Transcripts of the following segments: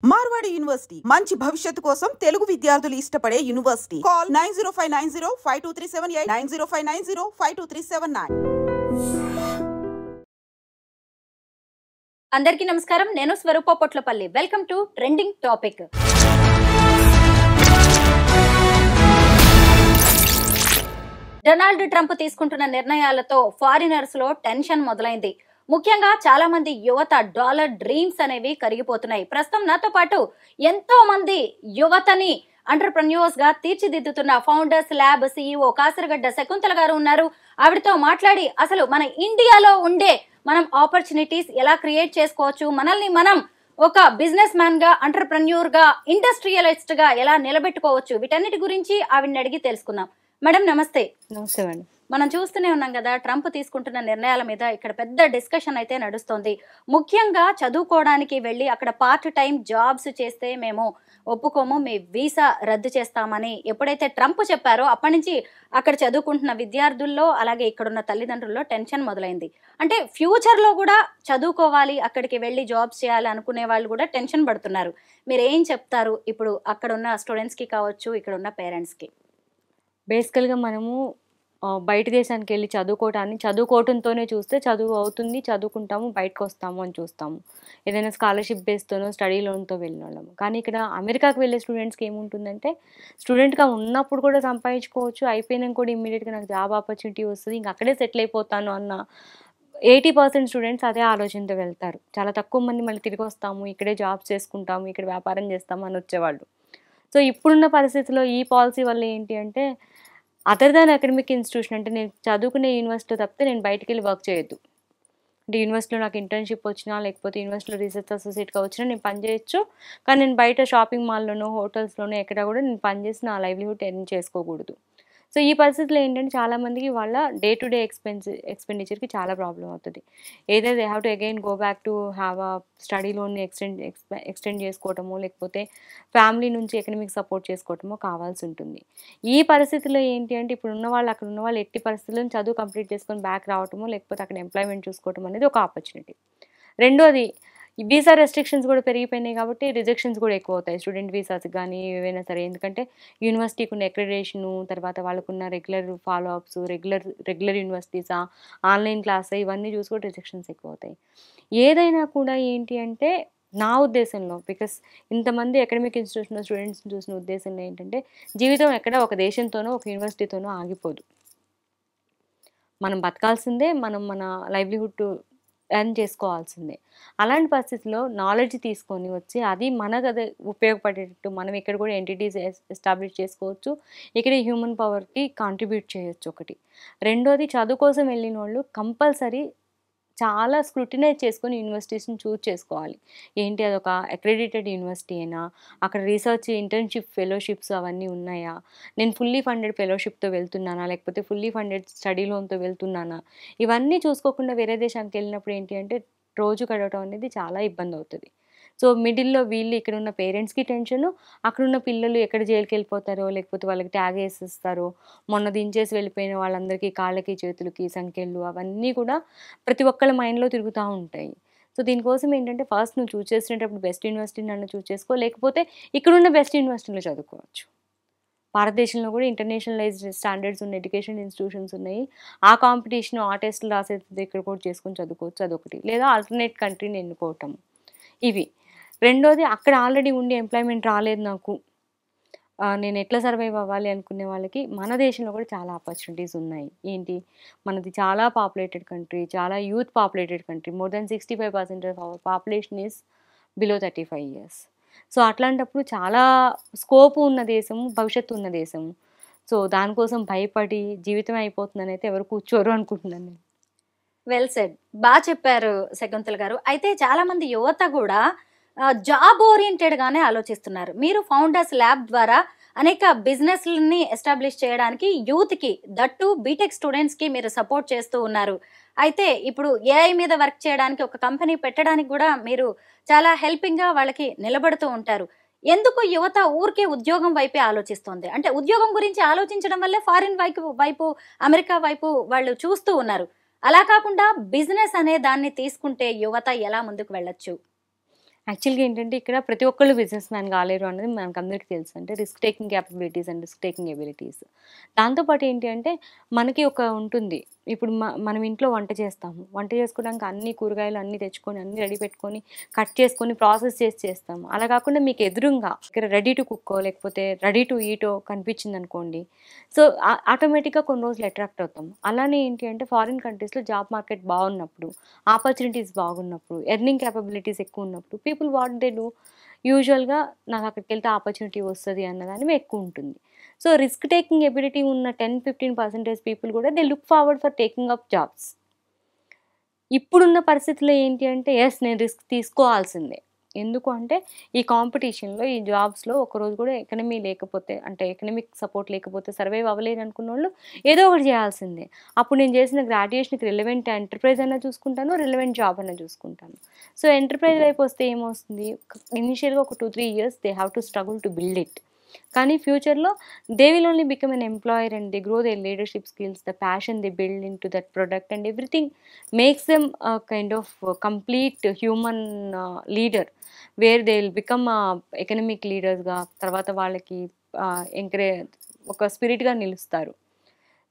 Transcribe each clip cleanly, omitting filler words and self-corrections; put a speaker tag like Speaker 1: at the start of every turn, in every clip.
Speaker 1: Marwadi university మంచి భవిష్యత్తు కోసం తెలుగు విద్యార్థులు ఇష్టపడే యూనివర్సిటీ. కాల్ 9059052378 9059052379.
Speaker 2: అందరికీ నమస్కారం. నేను Swaroopa Potlapalli. Welcome to trending topic. Donald Trump తీసుకుంటున్న నిర్ణయాలతో ఫారినర్స్ లో టెన్షన్ మొదలైంది. ముఖ్యంగా చాలా మంది యువత డాలర్ డ్రీమ్స్ అనేవి కరిగిపోతున్నాయి. ప్రస్తుతం నాతో పాటు ఎంతో మంది యువతని ఎంటర్‌ప్రెన్యూర్స్ గా తీర్చిదిద్దుతున్న founders lab CEO Kasaragadda Shakuntala గారు ఉన్నారు. ఆవిడతో మాట్లాడి అసలు మన ఇండియాలో ఉండే మనం ఆపర్చునిటీస్ ఎలా క్రియేట్ చేసుకోవచ్చు, మనల్ని మనం ఒక బిజినెస్ మ్యాన్ గా, ఎంటర్‌ప్రెన్యూర్ గా, ఇండస్ట్రియలిస్ట్ గా ఎలా నిలబెట్టుకోవచ్చు, వీటన్నిటి గురించి ఆవిడని అడిగి తెలుసుకుందాం. మేడం నమస్తే.
Speaker 3: నమస్తే అండి.
Speaker 2: మనం చూస్తూనే ఉన్నాం కదా, ట్రంప్ తీసుకుంటున్న నిర్ణయాల మీద ఇక్కడ పెద్ద డిస్కషన్ అయితే నడుస్తోంది. ముఖ్యంగా చదువుకోవడానికి వెళ్ళి అక్కడ పార్ట్ టైం జాబ్స్ చేస్తే మేము ఒప్పుకోము, మీ వీసా రద్దు చేస్తామని ఎప్పుడైతే ట్రంప్ చెప్పారో అప్పటి నుంచి అక్కడ చదువుకుంటున్న విద్యార్థుల్లో అలాగే ఇక్కడున్న తల్లిదండ్రుల్లో టెన్షన్ మొదలైంది. అంటే ఫ్యూచర్లో కూడా చదువుకోవాలి, అక్కడికి వెళ్ళి జాబ్స్ చేయాలి అనుకునే వాళ్ళు కూడా టెన్షన్ పడుతున్నారు. మీరు ఏం చెప్తారు ఇప్పుడు అక్కడున్న స్టూడెంట్స్కి కావచ్చు, ఇక్కడున్న పేరెంట్స్కి?
Speaker 3: బేసికల్గా మనము బయట దేశానికి వెళ్ళి చదువుకోవటంతోనే చూస్తే చదువు అవుతుంది, చదువుకుంటాము, బయటకు వస్తాము అని చూస్తాము. ఏదైనా స్కాలర్షిప్ బేస్తోనో స్టడీ లోన్తో వెళ్ళిన వాళ్ళము. కానీ ఇక్కడ అమెరికాకి వెళ్ళే స్టూడెంట్స్కి ఏముంటుందంటే, స్టూడెంట్గా ఉన్నప్పుడు కూడా సంపాదించుకోవచ్చు, అయిపోయినాక కూడా ఇమ్మీడియట్గా నాకు జాబ్ ఆపర్చునిటీ వస్తుంది, ఇంక అక్కడే సెటిల్ అయిపోతాను అన్న 80% స్టూడెంట్స్ అదే ఆలోచనతో వెళ్తారు. చాలా తక్కువ మంది మళ్ళీ తిరిగి వస్తాము, ఇక్కడే జాబ్స్ చేసుకుంటాము, ఇక్కడ వ్యాపారం చేస్తాము అని వచ్చేవాళ్ళు. సో ఇప్పుడున్న పరిస్థితిలో ఈ పాలసీ వల్ల ఏంటి అంటే, అదర్ దాన్ అకాడమిక్ ఇన్స్టిట్యూషన్, అంటే నేను చదువుకునే యూనివర్సిటీలో తప్పితే నేను బయటికి వెళ్ళి వర్క్ చేయొద్దు. అంటే యూనివర్సిటీలో నాకు ఇంటర్న్షిప్ వచ్చినా, లేకపోతే యూనివర్సిటీలో రీసెర్చ్ అసోసియేట్గా వచ్చినా నేను పని చేయొచ్చు. కానీ నేను బయట షాపింగ్ మాల్లోనో, హోటల్స్లోనో ఎక్కడ కూడా నేను పని చేసి నా లైవ్లీహుడ్ ఎర్న్ చేసుకోకూడదు. సో ఈ పరిస్థితిలో ఏంటంటే చాలామందికి వాళ్ళ డే టు డే ఎక్స్పెండిచర్కి చాలా ప్రాబ్లం అవుతుంది. ఏదో they have to again go back to have a study లోన్ని ఎక్స్టెండ్ చేసుకోవటమో, లేకపోతే ఫ్యామిలీ నుంచి ఎకనమిక్ సపోర్ట్ చేసుకోవటమో కావాల్సి ఉంటుంది. ఈ పరిస్థితిలో ఏంటి అంటే, ఇప్పుడు ఉన్న వాళ్ళు అక్కడ ఉన్న వాళ్ళు ఎట్టి పరిస్థితుల్లో చదువు కంప్లీట్ చేసుకొని బ్యాక్ రావటమో, లేకపోతే అక్కడ ఎంప్లాయ్మెంట్ చూసుకోవటం అనేది ఒక ఆపర్చునిటీ. రెండోది, వీసా రెస్ట్రిక్షన్స్ కూడా పెరిగిపోయినాయి కాబట్టి రిజెక్షన్స్ కూడా ఎక్కువ అవుతాయి స్టూడెంట్ వీసాస్ కానీ ఏవైనా సరే. ఎందుకంటే యూనివర్సిటీకి ఉన్న అక్రిడిటేషను, తర్వాత వాళ్ళకున్న రెగ్యులర్ ఫాలో అప్స్, రెగ్యులర్ యూనివర్సిటీసా, ఆన్లైన్ క్లాస్, ఇవన్నీ చూసుకుంటే రిజెక్షన్స్ ఎక్కువ అవుతాయి. ఏదైనా కూడా ఏంటి అంటే నా ఉద్దేశంలో, బికాస్ ఇంతమంది అకాడమిక్ ఇన్స్టిట్యూషన్లో స్టూడెంట్స్ని చూసిన ఉద్దేశంలో ఏంటంటే, జీవితం ఎక్కడ ఒక దేశంతోనో ఒక యూనివర్సిటీతోనో ఆగిపోదు. మనం బతకాల్సిందే, మనం మన లైవ్లీహుడ్ ఎర్న్ చేసుకోవాల్సిందే. అలాంటి పరిస్థితిలో నాలెడ్జ్ తీసుకొని వచ్చి అది మనకు అదే ఉపయోగపడేటట్టు మనం ఇక్కడ కూడా ఎంటిటీస్ ఎస్టాబ్లిష్ చేసుకోవచ్చు, ఇక్కడ హ్యూమన్ పవర్కి కాంట్రిబ్యూట్ చేయొచ్చు ఒకటి. రెండోది, చదువు కోసం వెళ్ళిన వాళ్ళు కంపల్సరీ చాలా స్క్రూటినైజ్ చేసుకొని యూనివర్సిటీస్ని చూస్ చేసుకోవాలి. ఏంటి, అదొక అక్రెడిటెడ్ యూనివర్సిటీ అయినా, అక్కడ రీసెర్చ్, ఇంటర్న్షిప్, ఫెలోషిప్స్ అవన్నీ ఉన్నాయా, నేను ఫుల్లీ ఫండెడ్ ఫెలోషిప్తో వెళ్తున్నానా, లేకపోతే ఫుల్లీ ఫండెడ్ స్టడీ లోన్తో వెళ్తున్నానా, ఇవన్నీ చూసుకోకుండా వేరే దేశానికి వెళ్ళినప్పుడు ఏంటి అంటే రోజు గడవటం అనేది చాలా ఇబ్బంది అవుతుంది. సో మిడిల్లో వీళ్ళు ఇక్కడ ఉన్న పేరెంట్స్కి టెన్షను, అక్కడున్న పిల్లలు ఎక్కడ జైలుకి వెళ్ళిపోతారో, లేకపోతే వాళ్ళకి ట్యాగ్ వేసేస్తారో, మొన్న దించేసి వెళ్ళిపోయిన వాళ్ళందరికీ కాళ్ళకి చేతులకి సంఖ్యలు అవన్నీ కూడా ప్రతి ఒక్కళ్ళ మైండ్లో తిరుగుతూ ఉంటాయి. సో దీనికోసం ఏంటంటే, ఫస్ట్ నువ్వు చూస్ చేసినప్పుడు బెస్ట్ యూనివర్సిటీని నన్ను చూస్ చేసుకో, లేకపోతే ఇక్కడున్న బెస్ట్ యూనివర్సిటీలో చదువుకోవచ్చు. భారతదేశంలో కూడా ఇంటర్నేషనలైజ్డ్ స్టాండర్డ్స్ ఉన్న ఎడ్యుకేషన్ ఇన్స్టిట్యూషన్స్ ఉన్నాయి. ఆ కాంపిటీషన్, ఆ టెస్టులు రాసేది ఇక్కడ కూడా చేసుకొని చదువుకోవచ్చు, అదొకటి. లేదా ఆల్టర్నేట్ కంట్రీని ఎన్నుకోవటం, ఇవి. రెండోది, అక్కడ ఆల్రెడీ ఉండి ఎంప్లాయ్మెంట్ రాలేదు నాకు, నేను ఎట్లా సర్వైవ్ అవ్వాలి అనుకునే వాళ్ళకి మన దేశంలో కూడా చాలా ఆపర్చునిటీస్ ఉన్నాయి. ఏంటి, మనది చాలా పాపులేటెడ్ కంట్రీ, చాలా youth populated country. More than 65% of our population is below 35 years. So అట్లాంటప్పుడు చాలా స్కోప్ ఉన్న దేశము, భవిష్యత్తు ఉన్న దేశము. సో దానికోసం భయపడి జీవితం అయిపోతుందని అయితే ఎవరు కూర్చోరు అనుకుంటున్నాను నేను.
Speaker 2: Well said. బాగా చెప్పారు శకుంతల గారు. అయితే చాలా మంది యువత కూడా జాబ్ ఓరియంటెడ్ గానే ఆలోచిస్తున్నారు. మీరు ఫౌండర్స్ ల్యాబ్ ద్వారా అనేక బిజినెస్లని ఎస్టాబ్లిష్ చేయడానికి యూత్కి, దట్టు బీటెక్ స్టూడెంట్స్కి మీరు సపోర్ట్ చేస్తూ ఉన్నారు. అయితే ఇప్పుడు ఏఐ మీద వర్క్ చేయడానికి ఒక కంపెనీ పెట్టడానికి కూడా మీరు చాలా హెల్పింగ్గా వాళ్ళకి నిలబడుతూ ఉంటారు. ఎందుకు యువత ఊరికే ఉద్యోగం వైపే ఆలోచిస్తుంది? అంటే ఉద్యోగం గురించి ఆలోచించడం వల్లే ఫారిన్ వైపు, అమెరికా వైపు వాళ్ళు చూస్తూ ఉన్నారు. అలా కాకుండా బిజినెస్ అనే దాన్ని తీసుకుంటే యువత ఎలా ముందుకు వెళ్ళొచ్చు?
Speaker 3: యాక్చువల్‌గా ఏంటంటే ఇక్కడ ప్రతి ఒక్కళ్ళు బిజినెస్ మ్యాన్ కాలేరు అన్నది మనకందరికీ తెలుసు. అంటే risk taking capabilities and risk taking abilities. దాంతో పాటు ఏంటి అంటే మనకి ఒక ఉంటుంది. ఇప్పుడు మనం ఇంట్లో వంట చేస్తాము. వంట చేసుకోవడానికి అన్ని కూరగాయలు అన్నీ తెచ్చుకొని, అన్నీ రెడీ పెట్టుకొని, కట్ చేసుకొని, ప్రాసెస్ చేసి చేస్తాము. అలా కాకుండా మీకు ఎదురుంగా ఇక్కడ రెడీ టు కుక్కో లేకపోతే రెడీ టు ఈటో కనిపించిందనుకోండి. సో, ఆటోమేటిక్‌గా కొన్ని రోజులు అట్రాక్ట్ అవుతాం. అలానే ఏంటి అంటే ఫారిన్ కంట్రీస్‌లో జాబ్ మార్కెట్ బాగున్నప్పుడు, ఆపర్చునిటీస్ బాగున్నప్పుడు, ఎర్నింగ్ కేపబిలిటీస్ ఎక్కువున్నప్పుడు పీపుల్ వాట్ దే డూ యూజువల్‌గా నాకు అక్కడికెళ్తే ఆపర్చునిటీ వస్తది అన్నదానివి ఎక్కువుంటుంది. సో, రిస్క్ టేకింగ్ ఎబిలిటీ ఉన్న 10-15% పీపుల్ కూడా they look forward for taking up jobs. ఇప్పుడున్న పరిస్థితిలో ఏంటి అంటే యెస్, నేను రిస్క్ తీసుకోవాల్సిందే. ఎందుకు అంటే ఈ కాంపిటీషన్‌లో, ఈ జాబ్స్‌లో ఒకరోజు కూడా ఎకనమీ లేకపోతే అంటే ఎకనామిక్ సపోర్ట్ లేకపోతే సర్వైవ్ అవ్వలేననుకున్నోళ్ళు ఏదో ఒకటి చేయాల్సిందే. అప్పుడు నేను చేసిన గ్రాడ్యుయేషన్‌కి రిలవెంట్ ఎంటర్‌ప్రైజ్ అన్నా చూసుకుంటాను, రిలవెంట్ జాబ్ అన్నా చూసుకుంటాను. సో, ఎంటర్‌ప్రైజ్ వైపు వస్తే ఏమొస్తుంది, ఇనిషియల్‌గా ఒక 2-3 years they have to struggle to build it. కానీ ఫ్యూచర్‌లో they will only become an employer and they grow their leadership skills, the passion they build into that product and everything makes them kind of complete human leader where they will become economic లీడర్స్‌గా తర్వాత వాళ్ళకి ఒక స్పిరిట్‌గా నిలుస్తారు.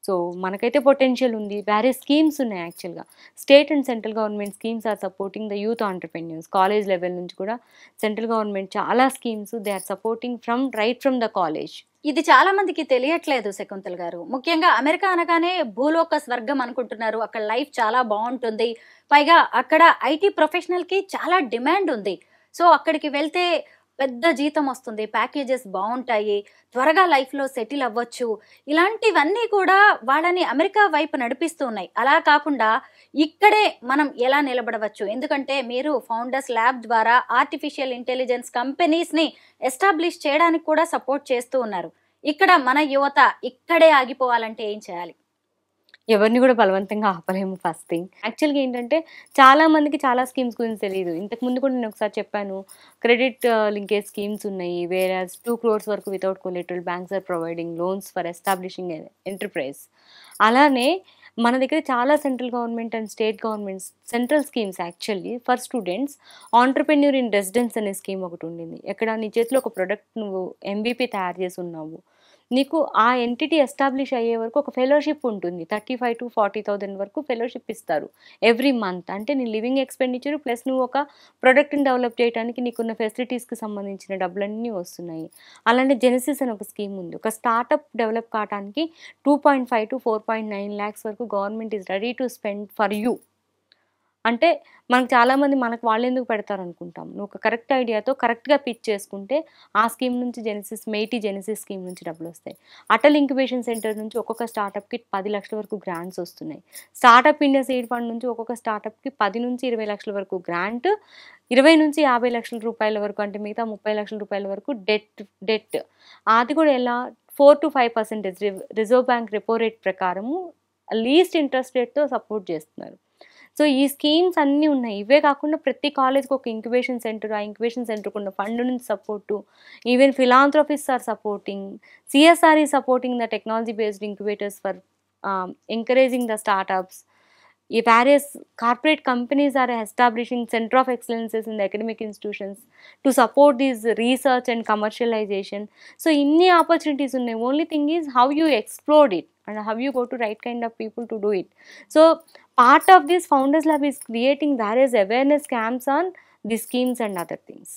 Speaker 3: So, మనకైతే potential ఉంది. Various schemes ఉన్నాయి యాక్చువల్‌గా. State and central government schemes are supporting the youth entrepreneurs. College level నుంచి కూడా సెంట్రల్ గవర్నమెంట్ చాలా schemes they are supporting right from the college.
Speaker 2: ఇది చాలా మందికి తెలియట్లేదు శకుంతల్ గారు. ముఖ్యంగా అమెరికా అనగానే భూలోక స్వర్గం అనుకుంటున్నారు. అక్కడ లైఫ్ చాలా బాగుంటుంది. పైగా అక్కడ ఐటీ ప్రొఫెషనల్ కి చాలా డిమాండ్ ఉంది. సో అక్కడికి వెళ్తే పెద్ద జీతం వస్తుంది, ప్యాకేజెస్ బాగుంటాయి, త్వరగా లైఫ్ లో సెటిల్ అవ్వచ్చు. ఇలాంటివన్నీ కూడా వాళ్ళని అమెరికా వైపు నడిపిస్తూ ఉన్నాయి. అలా కాకుండా ఇక్కడే మనం ఎలా నిలబడవచ్చు? ఎందుకంటే మీరు ఫౌండర్స్ ల్యాబ్ ద్వారా ఆర్టిఫిషియల్ ఇంటెలిజెన్స్ కంపెనీస్ ని ఎస్టాబ్లిష్ చేయడానికి కూడా సపోర్ట్ చేస్తూ ఉన్నారు. ఇక్కడ మన యువత ఇక్కడే ఆగిపోవాలంటే ఏం చేయాలి?
Speaker 3: ఎవరిని కూడా బలవంతంగా ఆపలేము ఫస్ట్ థింగ్. యాక్చువల్‌గా ఏంటంటే చాలా మందికి చాలా స్కీమ్స్ గురించి తెలీదు. ఇంతకుముందు కూడా నేను ఒకసారి చెప్పాను. క్రెడిట్ లింకేజ్ స్కీమ్స్ ఉన్నాయి. వేరాస్ 2 క్రోర్స్ వరకు without collateral banks are providing loans for establishing an enterprise. అలానే మన దగ్గర చాలా central government and state governments central schemes actually for students entrepreneur in residence అనే స్కీమ్ ఒకటి ఉండింది. ఎక్కడ నీ చేతిలో ఒక ప్రొడక్ట్ నువ్వు ఎంవీపీ తయారు చేసి ఉన్నావు. నీకు ఆ ఎంటిటీ ఎస్టాబ్లిష్ అయ్యే వరకు ఒక ఫెలోషిప్ ఉంటుంది. 35,000-40,000 వరకు ఫెలోషిప్ ఇస్తారు ఎవ్రీ మంత్. అంటే నీ లివింగ్ ఎక్స్‌పెండిచర్ ప్లస్ నువ్వు ఒక ప్రొడక్ట్‌ని డెవలప్ చేయడానికి నీకున్న ఫెసిలిటీస్‌కి సంబంధించిన డబ్బులన్నీ వస్తున్నాయి. అలానే జెనెసిస్ అని ఒక స్కీమ్ ఉంది. ఒక స్టార్టప్ డెవలప్ కావడానికి 2.5-4.9 లాక్స్ వరకు government is ready to spend for you. అంటే మనకు చాలామంది మనకు వాళ్ళెందుకు పెడతారనుకుంటాం. నువ్వు ఒక కరెక్ట్ ఐడియాతో కరెక్ట్‌గా పిచ్ చేసుకుంటే ఆ స్కీమ్ నుంచి మెయిటీ జెనెసిస్ స్కీమ్ నుంచి డబ్బులొస్తాయి. అటల్ ఇంక్యుబేషన్ సెంటర్ నుంచి ఒక్కొక్క స్టార్టప్‌కి 10 లక్షల వరకు గ్రాంట్స్ వస్తున్నాయి. స్టార్టప్ ఇండియా సీడ్ ఫండ్ నుంచి ఒక్కొక్క స్టార్టప్‌కి 10-20 లక్షల వరకు గ్రాంట్, 20-50 లక్షల రూపాయల వరకు అంటే మిగతా 30 లక్షల రూపాయల వరకు డెట్. అది కూడా ఎలా 4-5% రిజర్వ్ బ్యాంక్ రెపో రేట్ ప్రకారము లీస్ట్ ఇంట్రెస్ట్ రేట్‌తో సపోర్ట్ చేస్తున్నారు. సో, ఈ స్కీమ్స్ అన్నీ ఉన్నాయి. ఇవే కాకుండా ప్రతి కాలేజ్‌కి ఒక ఇంక్యుబేషన్ సెంటర్, ఆ ఇంక్యుబేషన్ సెంటర్‌కి ఉన్న ఫండ్ నుంచి support, even philanthropists are supporting, CSR is supporting the technology based incubators for encouraging the startups. ఈ various corporate companies are establishing centre of excellences in the academic institutions to support these research and commercialisation. So, ఇన్ని opportunities ఉన్నాయి. Only thing is how you explore it and how you go to right kind of people to do it. So, part of this Founders Lab is creating various awareness camps on these schemes and other things.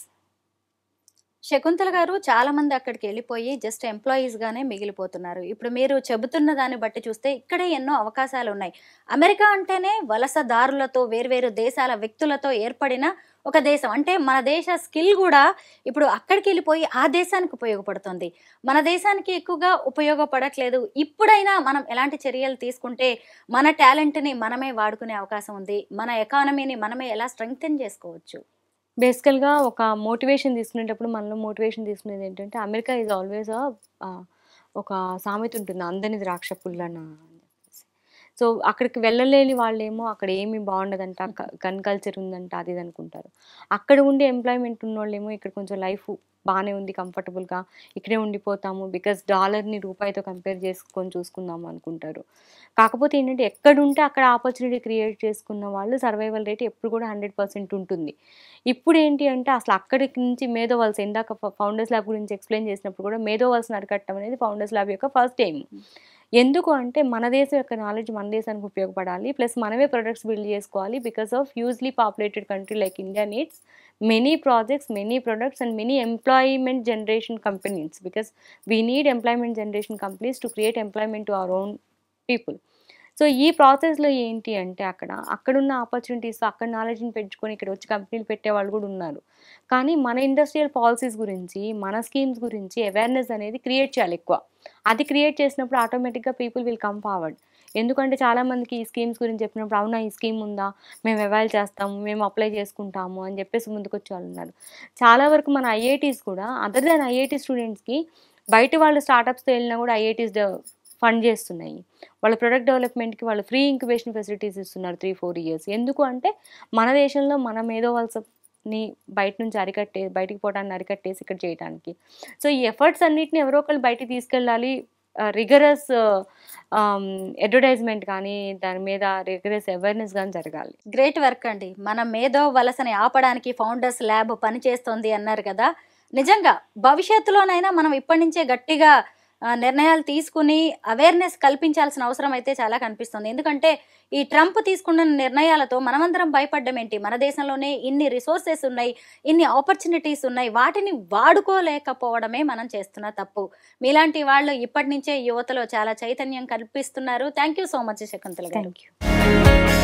Speaker 2: Shakuntala గారు, చాలా మంది అక్కడికి వెళ్ళిపోయి just employees గానే మిగిలిపోతున్నారు. ఇప్పుడు మీరు చెబుతున్న దాన్ని బట్టి చూస్తే ఇక్కడే ఎన్నో అవకాశాలు ఉన్నాయి. అమెరికా అంటేనే వలసదారులతో, వేర్వేరు దేశాల వ్యక్తులతో ఏర్పడిన ఒక దేశం. అంటే మన దేశ స్కిల్ కూడా ఇప్పుడు అక్కడికి వెళ్ళిపోయి ఆ దేశానికి ఉపయోగపడుతుంది. మన దేశానికి ఎక్కువగా ఉపయోగపడట్లేదు. ఇప్పుడైనా మనం ఎలాంటి చర్యలు తీసుకుంటే మన టాలెంట్ని మనమే వాడుకునే అవకాశం ఉంది, మన ఎకానమీని మనమే ఎలా స్ట్రెంగ్తెన్ చేసుకోవచ్చు?
Speaker 3: బేసికల్‌గా ఒక మోటివేషన్ తీసుకునేటప్పుడు మనలో మోటివేషన్ తీసుకునేది ఏంటంటే అమెరికా ఈజ్ ఆల్వేస్ ఒక సామెత ఉంటుంది. అందని ద్రాక్ష పుల్లన అని చెప్పేసి. సో అక్కడికి వెళ్ళలేని వాళ్ళేమో అక్కడ ఏమి బాగుండదంట, గన్ కల్చర్ ఉందంట, అది ఇది అనుకుంటారు. అక్కడ ఉండి ఎంప్లాయ్మెంట్ ఉన్నోళ్ళేమో ఇక్కడ కొంచెం లైఫ్ బాగానే ఉంది, కంఫర్టబుల్గా ఇక్కడే ఉండిపోతాము, బికాస్ డాలర్ని రూపాయితో కంపేర్ చేసుకొని చూసుకుందాము అనుకుంటారు. కాకపోతే ఏంటంటే ఎక్కడుంటే అక్కడ ఆపర్చునిటీ క్రియేట్ చేసుకున్న వాళ్ళు సర్వైవల్ రేట్ ఎప్పుడు కూడా 100% ఉంటుంది. ఇప్పుడు ఏంటి అంటే అసలు అక్కడికి నుంచి మేధోవల్స్, ఇందాక ఫౌండర్స్ ల్యాబ్ గురించి ఎక్స్ప్లెయిన్ చేసినప్పుడు కూడా మేధోవల్స్ని అరికట్టడం అనేది ఫౌండర్స్ ల్యాబ్ యొక్క ఫస్ట్ ఎయిమ్. ఎందుకు అంటే మన దేశం యొక్క నాలెడ్జ్ మన దేశానికి ఉపయోగపడాలి, ప్లస్ మనమే ప్రొడక్ట్స్ బిల్డ్ చేసుకోవాలి. Because of hugely populated country like India needs many projects, many products and many employment generation companies, because we need employment generation companies to create employment to our own people. So ఈ ప్రాసెస్లో ఏంటి అంటే అక్కడున్న opportunities, అక్కడ నాలెడ్జ్ని పెంచుకొని ఇక్కడ వచ్చి కంపెనీలు పెట్టే వాళ్ళు కూడా ఉన్నారు. కానీ మన ఇండస్ట్రియల్ పాలసీస్ గురించి, మన స్కీమ్స్ గురించి అవేర్నెస్ అనేది క్రియేట్ చేయాలి ఎక్కువ. అది క్రియేట్ చేసినప్పుడు ఆటోమేటిక్గా పీపుల్ విల్ కమ్ ఫార్వర్డ్. ఎందుకంటే చాలామందికి ఈ స్కీమ్స్ గురించి చెప్పినప్పుడు అవునా ఈ స్కీమ్ ఉందా, మేము అవైల్ చేస్తాము, మేము అప్లై చేసుకుంటాము అని చెప్పేసి ముందుకు వచ్చే వాళ్ళు ఉన్నారు. చాలా వరకు మన ఐఐటీస్ కూడా అదర్ దాన్ ఐఐటీ స్టూడెంట్స్కి బయట వాళ్ళు స్టార్టప్స్తో వెళ్ళినా కూడా ఐఐటీస్ ఫండ్ చేస్తున్నాయి. వాళ్ళ ప్రొడక్ట్ డెవలప్మెంట్కి వాళ్ళు ఫ్రీ ఇంక్యుబేషన్ ఫెసిలిటీస్ ఇస్తున్నారు 3-4 years. ఎందుకు అంటే మన దేశంలో మన మేధోవల్స్ని బయట నుంచి బయటికి పోవడాన్ని అరికట్టేసి ఇక్కడ చేయడానికి. సో ఈ ఎఫర్ట్స్ అన్నిటిని ఎవరో ఒకళ్ళు బయటికి తీసుకెళ్ళాలి. రిగరస్ అడ్వర్టైజ్మెంట్ కానీ దాని మీద రిగరస్ అవేర్నెస్ కానీ జరగాలి.
Speaker 2: గ్రేట్ వర్క్ అండి. మన మేధో వలసని ఆపడానికి ఫౌండర్స్ ల్యాబ్ పనిచేస్తోంది అన్నారు కదా. నిజంగా భవిష్యత్తులోనైనా మనం ఇప్పటి నుంచే గట్టిగా నిర్ణయాలు తీసుకుని అవేర్నెస్ కల్పించాల్సిన అవసరం అయితే చాలా కనిపిస్తుంది. ఎందుకంటే ఈ ట్రంప్ తీసుకున్న నిర్ణయాలతో మనమందరం భయపడ్డం ఏంటి, మన దేశంలోనే ఇన్ని రిసోర్సెస్ ఉన్నాయి, ఇన్ని ఆపర్చునిటీస్ ఉన్నాయి, వాటిని వాడుకోలేకపోవడమే మనం చేస్తున్న తప్పు. మీలాంటి వాళ్ళు ఇప్పటి నుంచే యువతలో చాలా చైతన్యం కల్పిస్తున్నారు. Thank you so much Shakuntala గారు.
Speaker 3: Thank you.